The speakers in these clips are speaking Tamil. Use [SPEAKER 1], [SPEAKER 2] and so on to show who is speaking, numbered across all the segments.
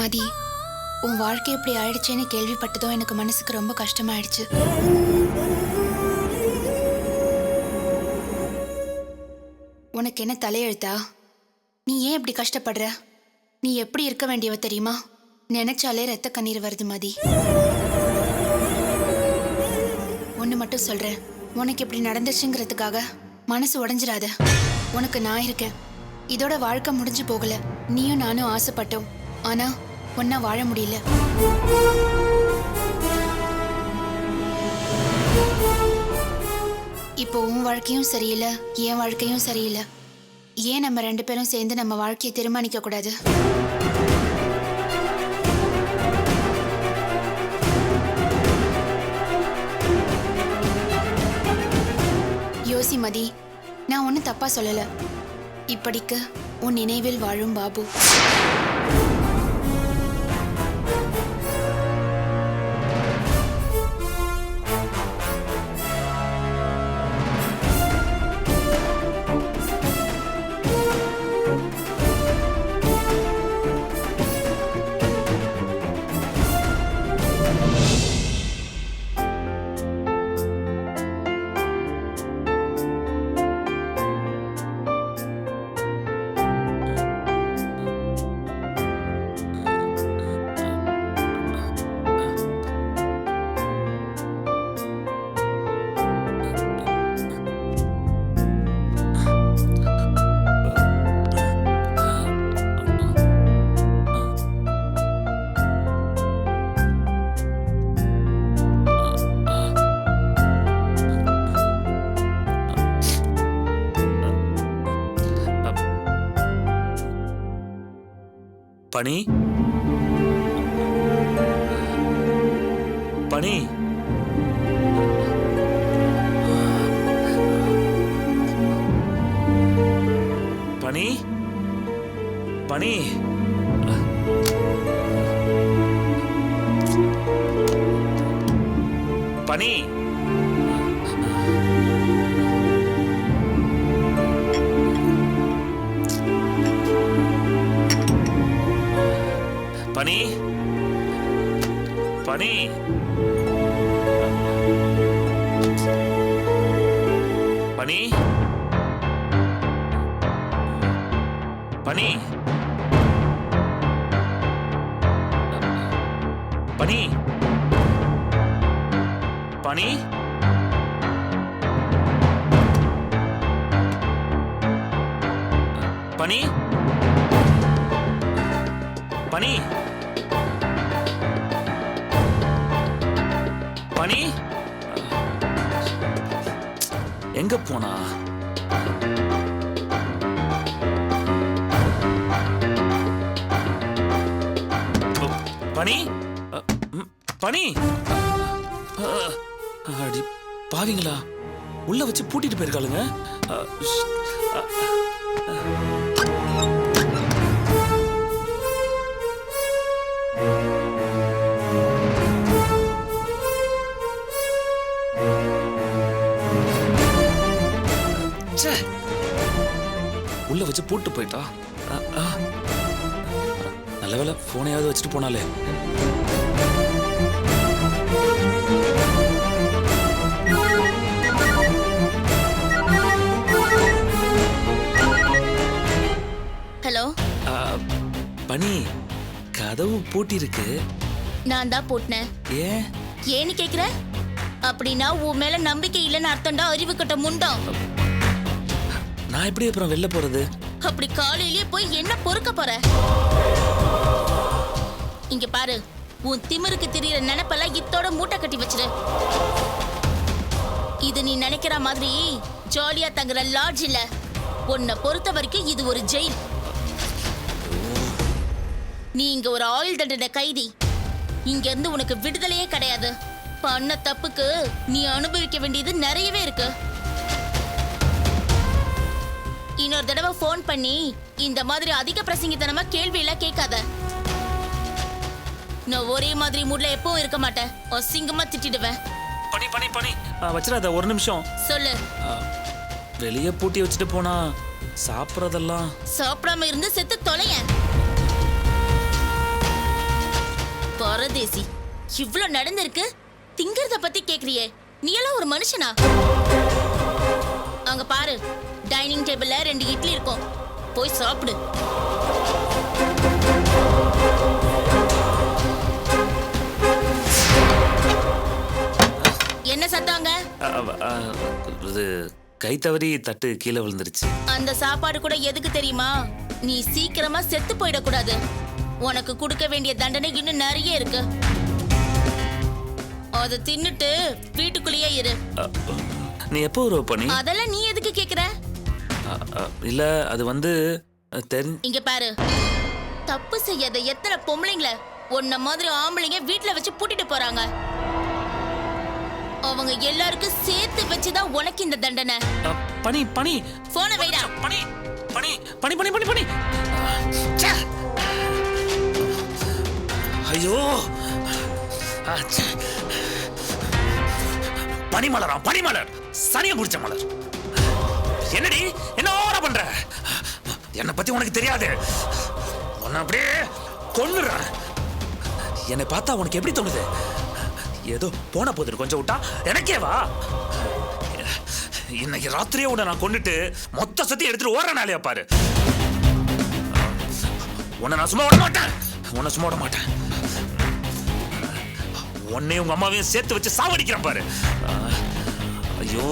[SPEAKER 1] மதி, உன் வாழ்க்கை இப்படி ஆயிடுச்சேன்னு கேள்விப்பட்டதும் எனக்கு மனசுக்கு ரொம்ப கஷ்டமாயிடுச்சு. உனக்கு என்ன தலையெழுத்தா? நீ ஏன் இப்படி கஷ்டப்படுற? நீ எப்படி இருக்க வேண்டியவ தெரியுமா? நினைச்சாலே ரத்த கண்ணீர் வருது மதி. ஒன்று மட்டும் சொல்றேன், உனக்கு இப்படி நடந்துச்சுங்கிறதுக்காக மனசு உடைஞ்சிடாத. உனக்கு நான் இருக்கேன். இதோட வாழ்க்கை முடிஞ்சு போகல. நீயும் நானும் ஆசைப்பட்டோம், ஆனா ஒன்னா வாழ முடியல. இப்போ உன் வாழ்க்கையும் சரியில்லை, என் வாழ்க்கையும் சரியில்லை. ஏன் நம்ம 2 பேரும் சேர்ந்து நம்ம வாழ்க்கையை தீர்மானிக்க கூடாது? யோசி மதி, நான் ஒன்னும் தப்பா சொல்லல. இப்படிக்கு உன் நினைவில் வாழும் பாபு.
[SPEAKER 2] பனி, பனி, பனி, பனி, பனி, பனி, பனி, பனி, பனி, பனி, பனி, பனி, பனி, பனி, எங்க போனா? பனி, பனி, அடி பாவிங்களா, உள்ள வச்சு பூட்டிட்டு போயிருக்காளுங்க. உள்ள வச்சு பூட்டு போயிட்டா. நல்ல வேலை போனையாவது வச்சுட்டு போனாலே.
[SPEAKER 3] ஹலோ
[SPEAKER 2] பனி, கதவு பூட்டி இருக்கு.
[SPEAKER 3] நான் தான் போட்டேன். ஏன்னு கேக்குற? அப்படின்னா உன் மேல நம்பிக்கை இல்லைன்னு அர்த்தம்டா, அறிவு கட்ட முண்டம்.
[SPEAKER 2] நான் எப்படி அப்புறம் வெளில போறது?
[SPEAKER 3] அப்படி காலையிலேயே போய் என்ன பொறுக்க போற? இங்க பாரு, உன் திமிருக்கு திரியிற நினைப்பெல்லாம் இத்தோட மூட்டை கட்டி வச்சிரு. இது நீ நினைக்கிற மாதிரி ஜாலியா தங்குற லாட்ஜ் இல்ல. உன்னை பொறுத்த வரைக்கும் இது ஒரு ஜெயில். நீ இங்க ஒரு ஆயுள் தண்டனை கைதி. இங்க இருந்து உனக்கு விடுதலையே கிடையாது. பண்ண தப்புக்கு நீ அனுபவிக்க வேண்டியது நிறையவே இருக்கு. இன்னொரு தடவை போன் பண்ணி இந்த மாதிரி அதிக பிரசங்கித்தனமா கேள்வி எல்லாம் கேட்காத. நான் ஒரே மாதிரி மூட்ல எப்பவும் இருக்க மாட்டேன். அசிங்கமா திட்டிடுவேன்.
[SPEAKER 2] பனி பனி பனி வச்சிடாத, ஒரு நிமிஷம்
[SPEAKER 3] சொல்லு.
[SPEAKER 2] வெளியே பூட்டி வச்சுட்டு போனா சாப்பிட்றதெல்லாம்
[SPEAKER 3] சாப்பிடாம இருந்து செத்து தொலைய. பரதேசி, இவ்ளோ நடந்திருக்கு, திங்கறத பத்தி கேக்குறியே, நீ எல்லாம் ஒரு மனுஷனா? அங்க பாரு, டைனிங் டேபிள்ல 2 இட்லி இருக்கும், போய் சாப்பிடு. என்ன சத்தாங்க?
[SPEAKER 2] இது கை தவறி தட்டு கீழே விழுந்துருச்சு.
[SPEAKER 3] அந்த சாப்பாடு கூட எதுக்கு தெரியுமா? நீ சீக்கிரமா செத்து போயிடக்கூடாது. உனக்கு கொடுக்க வேண்டிய தண்டனை இன்னும் நிறைய இருக்கு. அதை தின்னுட்டு வீட்டுக்குள்ளேயே இரு.
[SPEAKER 2] நீ எப்போ ஒரு பண்ணி?
[SPEAKER 3] அதெல்லாம் நீ எதுக்கு கேக்குற?
[SPEAKER 2] இல்ல அது
[SPEAKER 3] இங்க பாரு, தப்பு செய்யாத எத்தனை பொம்பளைங்கள உன்ன மாதிரி ஆம்பளைங்க வீட்டுல வச்சு பூட்டிட்டு போறாங்க. அவங்க எல்லாருக்கும் சேர்த்து வச்சுதான் உனக்கு இந்த தண்டனை.
[SPEAKER 2] பனி பனி
[SPEAKER 3] போனை வைடா.
[SPEAKER 2] பனி பனி பனி பனி பனி பனி. ஐயோ, பனிமலரா, பனிமலர், சனிய முடிச்ச மலர். என்னடி என்ன ஓவரா பண்ற? என்னை பத்தி உனக்கு தெரியாது. உன்னை அப்படியே கொன்னுறேன். என்னை பார்த்தா உனக்கு எப்படி தோணுது? ஏதோ போன போது கொஞ்சம் விட்டா எனக்கே வா. இன்னைக்கு ராத்திரியே உன்னை நான் கொண்டுட்டு மொத்த சத்தி எடுத்துட்டு ஓடுறனாலே பாரு. உன்னை நான் சும்மா விட மாட்டேன். உன்னை சும்மா விட மாட்டேன். உன்னையும் உங்க அம்மாவையும் சேர்த்து வச்சு சாவடிக்கிறேன் பாரு. ஐயோ,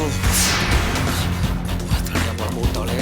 [SPEAKER 2] தனியா பழம்பு விட்டாலே.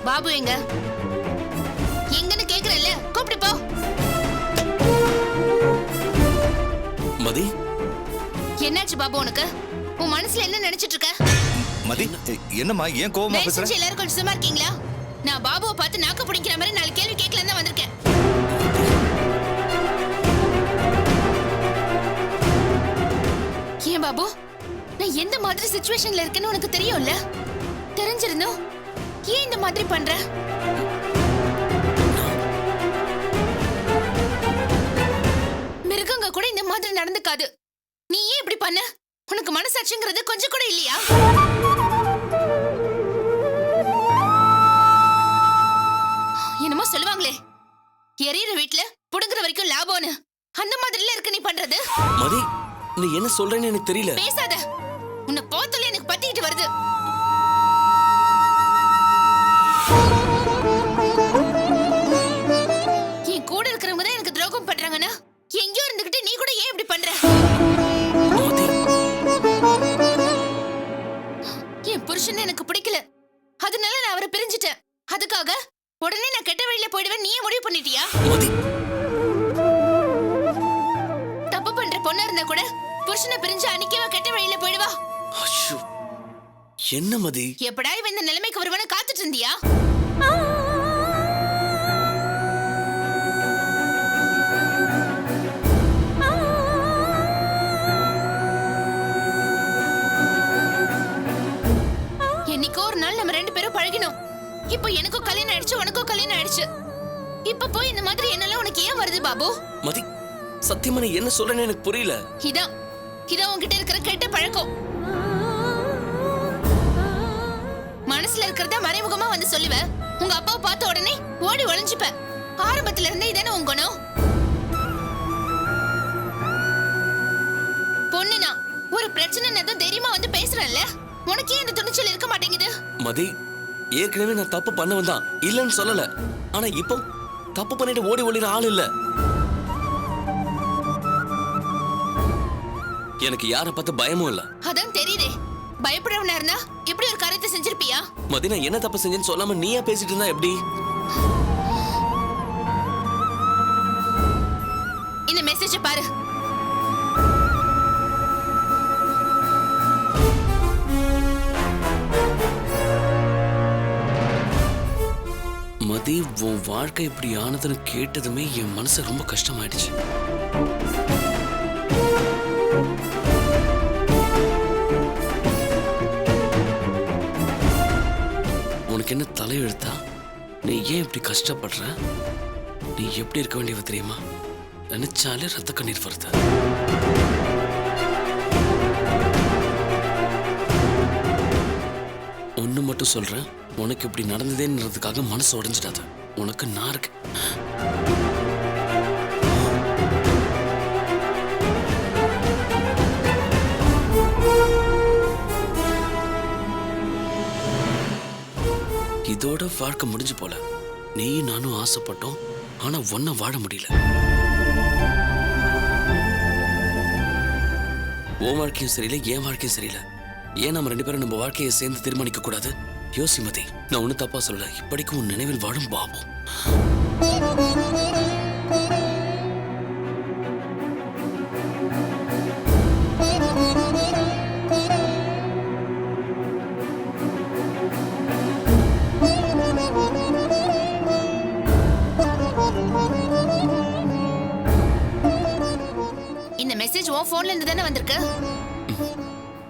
[SPEAKER 1] பாபு எங்க? எங்கன்னு கேக்குறல்ல, கூப்பிட்டு போ.
[SPEAKER 4] மதி,
[SPEAKER 1] என்னாச்சு பாபு உனக்கு? உன் மனசுல என்ன நினைச்சிட்டு இருக்க?
[SPEAKER 4] மதி, என்னம்மா ஏன் கோவமா பேசுற?
[SPEAKER 1] எல்லாரும் கொஞ்சம் சும்மா இருக்கீங்களா? நான் பாபுவை பார்த்து நாக்க பிடிக்கிற மாதிரி 4 கேள்வி கேட்கலாம் தான் வந்திருக்கேன். ஏன் பாபு, நான் எந்த மாதிரி சிச்சுவேஷன்ல இருக்கேன்னு உனக்கு தெரியும்ல? தெரிஞ்சிருந்தோம் ஏன் இந்த மாதிரி பண்ற? மிருகங்க கூட இந்த மாதிரி நடந்துக்காது. நீ ஏன் இப்படி பண்ண? உனக்கு மனசாட்சிங்கிறது கொஞ்சம் கூட இல்லையா? என்னமோ சொல்லுவாங்களே, எரியற வீட்டுல புடுங்குற வரைக்கும் லாபம்னு, அந்த மாதிரில இருக்கு நீ பண்றது.
[SPEAKER 4] மதி, நீ என்ன சொல்றேன்னு எனக்கு தெரியல.
[SPEAKER 1] பேசாத, உன்னை பார்த்தாலே எனக்கு பத்திக்கிட்டு வருது. என் கூட இருக்கிறவங்க தான் எனக்கு துரோகம் பண்றாங்கன்னா, எங்கேயோ இருந்துகிட்டு நீ கூட ஏன் இப்படி பண்ற? என் புருஷன் எனக்கு பிடிக்கல, அதனால நான் அவரை பிரிஞ்சிட்டேன். அதுக்காக உடனே நான் கெட்ட வழியில போயிடுவேன் நீயே முடிவு பண்ணிட்டியா? தப்பு பண்ற பொண்ணா இருந்தா கூட புருஷனை பிரிஞ்சு அன்னைக்கேவா கெட்ட வழியில போயிடுவா?
[SPEAKER 4] என்ன மதி,
[SPEAKER 1] எப்படா இவன் இந்த நிலைமைக்கு வருவான்னு காத்துட்டு இருந்தியா? என்னைக்கோ ஒரு நாள் நம்ம 2 பேரும் பழகினோம். இப்போ எனக்கும் கல்யாணம் ஆயிடுச்சு, உனக்கும் கல்யாணம் ஆயிடுச்சு. இப்ப போய் இந்த மாதிரி என்னெல்லாம் உனக்கு ஏன் வருது பாபு?
[SPEAKER 4] மதி, சத்தியமா நீ என்ன சொல்றேன்னு எனக்கு புரியல.
[SPEAKER 1] இதான் உன்கிட்ட இருக்கிற கெட்ட பழக்கம். மனசுல இருக்கிறத மறைமுகமா வந்து சொல்லுவ. உங்க அப்பாவை பார்த்த உடனே ஓடி ஒளிஞ்சுப்ப. ஆரம்பத்துல இருந்தே இதானே உன் குணம். பொண்ணுனா ஒரு பிரச்சனை தைரியமா வந்து பேசுறல்ல, உனக்கு ஏன் இந்த துணிச்சல் இருக்க மாட்டேங்குது?
[SPEAKER 4] மதி, ஏற்கனவே நான் தப்பு பண்ணவன் தான், இல்லைன்னு சொல்லல. ஆனா இப்போ தப்பு பண்ணிட்டு ஓடி ஒளிற ஆள் இல்ல. எனக்கு யாரை பார்த்து பயமும் இல்ல.
[SPEAKER 1] அதான் தெரியுதே. பயப்படுறவனா இருந்தா இப்படி ஒரு காரியத்தை செஞ்சிருப்பியா?
[SPEAKER 4] மதி, நான் என்ன தப்பு செஞ்சேன்னு சொல்லாம நீயா பேசிட்டு இருந்தா எப்படி?
[SPEAKER 1] இந்த மெசேஜ பாரு.
[SPEAKER 4] மதி, உன் வாழ்க்கை இப்படி ஆனதுன்னு கேட்டதுமே என் மனசு ரொம்ப கஷ்டமாயிடுச்சு. உனக்கு என்ன தலையெழுத்தா? நீ ஏன் இப்படி கஷ்டப்படுற? நீ எப்படி இருக்க வேண்டியவ தெரியுமா? நினைச்சாலே ரத்த கண்ணீர் வருது. ஒண்ணு மட்டும் சொல்றேன், உனக்கு இப்படி நடந்ததேன்றதுக்காக மனசு உடைஞ்சிடாத. உனக்கு நான் இருக்கு. இதோட வாழ்க்கை முடிஞ்சு போல. நீ நானும் ஆசைப்பட்டோம், ஆனா ஒன்ன வாழ முடியல. உன் வாழ்க்கையும் சரியில்லை, என் வாழ்க்கையும் சரியில்லை. ஏன் நம்ம 2 பேரும் நம்ம வாழ்க்கையை சேர்ந்து தீர்மானிக்க கூடாது? யோசி மதி, நான் ஒன்னும் தப்பா சொல்லல. இப்படிக்கும் உன் நினைவில் வாழும் பாபு.
[SPEAKER 1] இந்த மெசேஜ் உன் போன்ல இருந்து தானே வந்திருக்கு?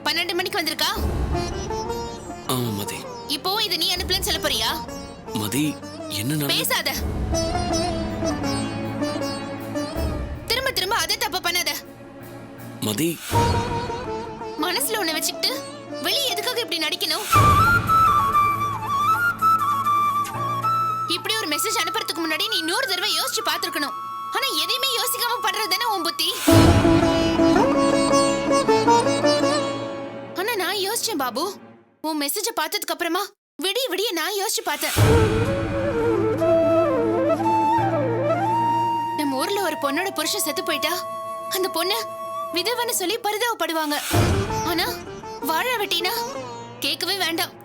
[SPEAKER 1] 12 மணிக்கு வந்திருக்கா?
[SPEAKER 4] ஆமா மதி.
[SPEAKER 1] இப்போ இது நீ அனுப்பலன்னு சொல்ல போறியா?
[SPEAKER 4] மதி, என்ன
[SPEAKER 1] பேசாத. திரும்ப திரும்ப அதே தப்பு பண்ணாத.
[SPEAKER 4] மதி,
[SPEAKER 1] மனசுல ஒண்ணு வச்சுக்கிட்டு வெளியே எதுக்காக இப்படி நடிக்கணும்? இப்படி ஒரு மெசேஜ் அனுப்புறதுக்கு முன்னாடி நீ 100 தடவை யோசிச்சு பார்த்திருக்கணும். ஆனா எதையுமே யோசிக்காம பண்றது தானே உன் புத்தி. ஆனா நான் யோசிச்சேன் பாபு. உன் மெசேஜ பார்த்ததுக்கு அப்புறமா விடிய விடிய நான் யோசிச்சு பார்த்தேன். நம்ம ஊர்ல ஒரு பொண்ணோட புருஷன் செத்து போயிட்டா அந்த பொண்ணு விதவன்னு சொல்லி பரிதாபப்படுவாங்க. ஆனா வாழ வெட்டினா கேட்கவே வேண்டாம்.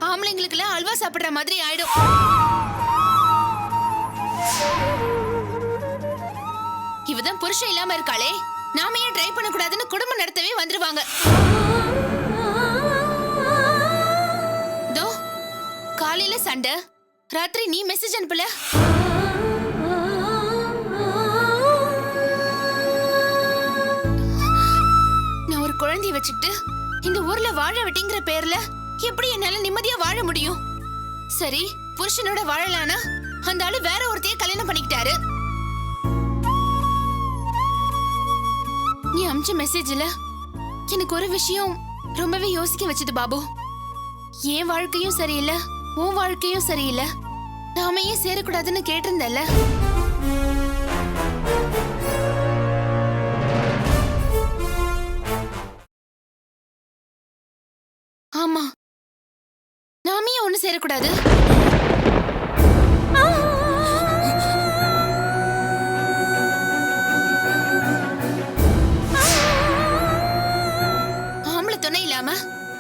[SPEAKER 1] ஆம்பளைங்களுக்கு எல்லாம் அல்வா சாப்பிடுற மாதிரி ஆயிடும். இவதான் புருஷன் இல்லாம இருக்காளே, நாம ஏன் ட்ரை பண்ண கூடாதுன்னு குடும்பம் நடத்தவே வந்துருவாங்க. தோ காலையில சண்டை, ராத்திரி நீ மெசேஜ் அனுப்பல. நான் ஒரு குழந்தைய வச்சுக்கிட்டு இந்த ஊர்ல வாழ வெட்டிங்கிற பேர்ல எப்படி என்னால நிம்மதியா வாழ முடியும்? சரி, புருஷனோட வாழலானா அந்த ஆளு வேற ஒருத்தைய கல்யாணம் பண்ணிக்கிட்டாரு. நீ அமிச்ச மெசேஜ்ல எனக்கு ஒரு விஷயம் ரொம்பவே யோசிக்க வச்சது பாபு. என் வாழ்க்கையும் சரியில்லை, உன் வாழ்க்கையும் சரியில்லை, நாம ஏன் சேரக்கூடாதுன்னு கேட்டிருந்தல்ல. ஆமா, நாம ஏன் ஒண்ணு சேரக்கூடாது?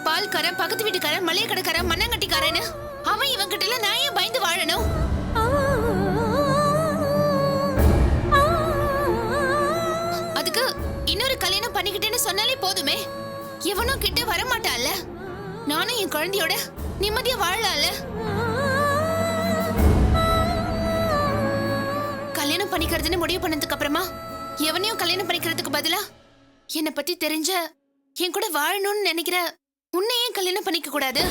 [SPEAKER 1] பால்காரன், பக்கத்து வீட்டுக்காரன், மளிகை கடைக்காரன், மண்ணங்கட்டிக்காரன்னு அவன் இவன் கிட்ட எல்லாம் நான் ஏன் பயந்து வாழணும்? அதுக்கு இன்னொரு கல்யாணம் பண்ணிக்கிட்டேன்னு சொன்னாலே போதுமே. இவனும் கிட்ட வரமாட்டான்ல. நானும் என் குழந்தையோட நிம்மதியா வாழலாம்ல. கல்யாணம் பண்ணிக்கிறதுன்னு முடிவு பண்ணதுக்கு அப்புறமா எவனையும் கல்யாணம் பண்ணிக்கிறதுக்கு பதிலா என்னை பத்தி தெரிஞ்ச என் கூட வாழணும்னு நினைக்கிற உன்னை ஏன் கல்யாணம் பண்ணிக்க கூடாது?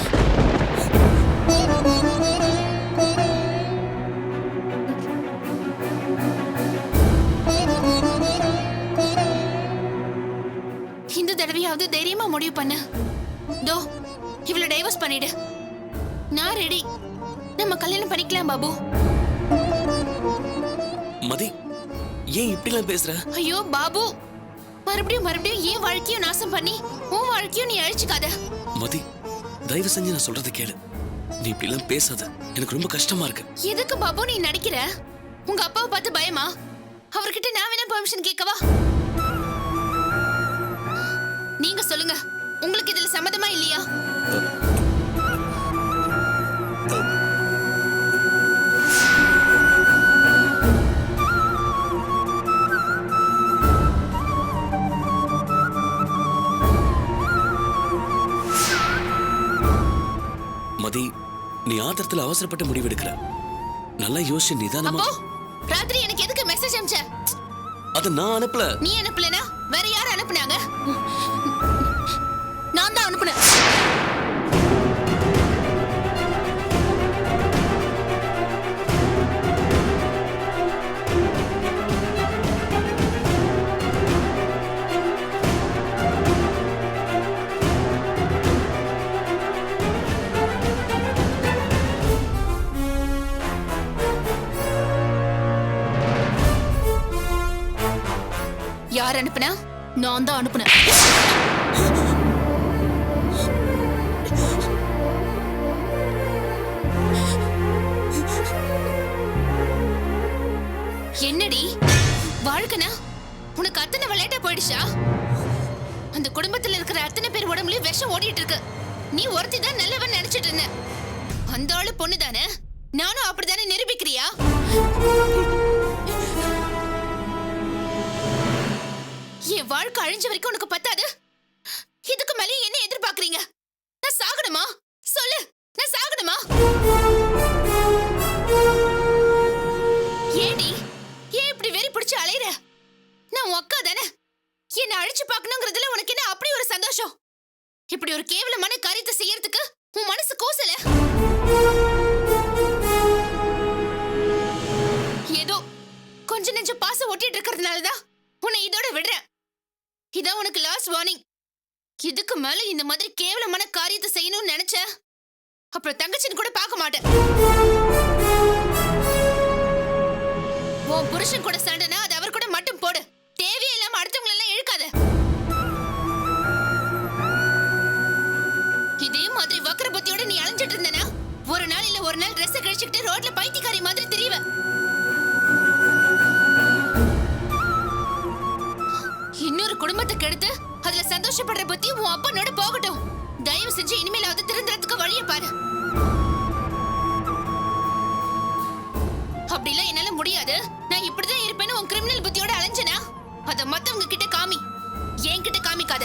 [SPEAKER 1] இந்த தடவையாவது தைரியமா முடிவு பண்ணு. தோ இவளை டைவர்ஸ் பண்ணிடு. நான் ரெடி. நம்ம கல்யாணம் பண்ணிக்கலாம் பாபு.
[SPEAKER 4] மதி, ஏன் இப்படிலாம் பேசுற?
[SPEAKER 1] ஐயோ பாபு, மறுபடியும் மறுபடியும் ஏன் வாழ்க்கையும் நாசம் பண்ணி உன் வாழ்க்கையும் நீ அழிச்சுக்காத.
[SPEAKER 4] மதி, தயவு செஞ்சு நான் சொல்றதை கேளு. நீ இப்படி எல்லாம் பேசாத, எனக்கு ரொம்ப கஷ்டமா இருக்கு.
[SPEAKER 1] எதுக்கு பாபு நீ நடிக்கிற? உங்க அப்பாவை பார்த்து பயமா? அவர்கிட்ட நான் வேணா பெர்மிஷன் கேட்கவா? நீங்க சொல்லுங்க, உங்களுக்கு இதுல சம்மதமா இல்லையா?
[SPEAKER 4] மதி, நீ ஆத்திரத்துல அவசரப்பட்டு முடிவு எடுக்கிற. நல்லா யோசிச்சு நிதானமா.
[SPEAKER 1] அப்போ ராத்திரி எனக்கு எதுக்கு மெசேஜ் அனுப்பிச்ச?
[SPEAKER 4] அத நான் அனுப்பல.
[SPEAKER 1] நீ அனுப்பலனா வேற யார் அனுப்புனாங்க? நான் தான் அனுப்புனேன். யார் அனுப்புனா? நான் தான் அனுப்புனேன். என்னடி வாழ்க்கனா? உனக்கு அத்தனை விளையாட்டா போயிடுச்சா? அந்த குடும்பத்துல இருக்கிற அத்தனை பேர் உடம்புலயும் விஷம் ஓடிட்டு இருக்கு. நீ ஒருத்தி தான் நல்லவன் நினைச்சிட்டு இருந்த. அந்த ஆளு பொண்ணு தானே? நானும் அப்படித்தானே நிரூபிக்கிறியா? என் வாழ்க்கை அழிஞ்ச வரைக்கும் உனக்கு பத்தாது. இதுக்கு மேலே என்ன எதிர்பார்க்கறீங்க? நான் சாகணுமா? சொல்லு, நான் சாகணுமா? ஏடி ஏன் இப்படி வெறி பிடிச்சு அலையற? நான் உன் அக்கா தானே. என்ன அழிச்சு பார்க்கணுங்கிறதுல உனக்கு என்ன அப்படி ஒரு சந்தோஷம்? இப்படி ஒரு கேவலமான காரியத்தை செய்யறதுக்கு உன் மனசு கூசல? ஏதோ கொஞ்ச நெஞ்ச பாசம் ஒட்டிட்டு இருக்கிறதுனாலதான் உன்னை இதோட விடுறேன். இதான் உனக்கு லாஸ்ட் வார்னிங். இதுக்கு மேல இந்த மாதிரி கேவலமான காரியத்தை செய்யணும்னு நினைச்ச அப்புறம் தங்கச்சின்னு கூட பார்க்க மாட்டேன். உன் புருஷன் கூட சண்டைனா அது அவர் கூட மட்டும் போடு. தேவையே இல்லாம அடுத்தவங்களை எல்லாம் இழுக்காத. இதே மாதிரி வக்கர புத்தியோட நீ அலைஞ்சிட்டு இருந்தனா ஒரு நாள் இல்ல ஒரு நாள் ட்ரெஸ் கழிச்சுக்கிட்டு ரோட்ல பைத்தியக்காரி மாதிரி தெரியவ. இன்னொரு குடும்பத்தை கெடுத்து அதுல சந்தோஷப்படுற புத்தி உன் அப்பனோட போகட்டும். தயவு செஞ்சு இனிமேலாவது திருந்துறதுக்கு வழியை பாரு. அப்படிலாம் என்னால முடியாது. நான் இப்படிதான் இருப்பேன்னு உன் கிரிமினல் புத்தியோட அலைஞ்சனா அதை மத்தவங்க கிட்ட காமி, என்கிட்ட காமிக்காத.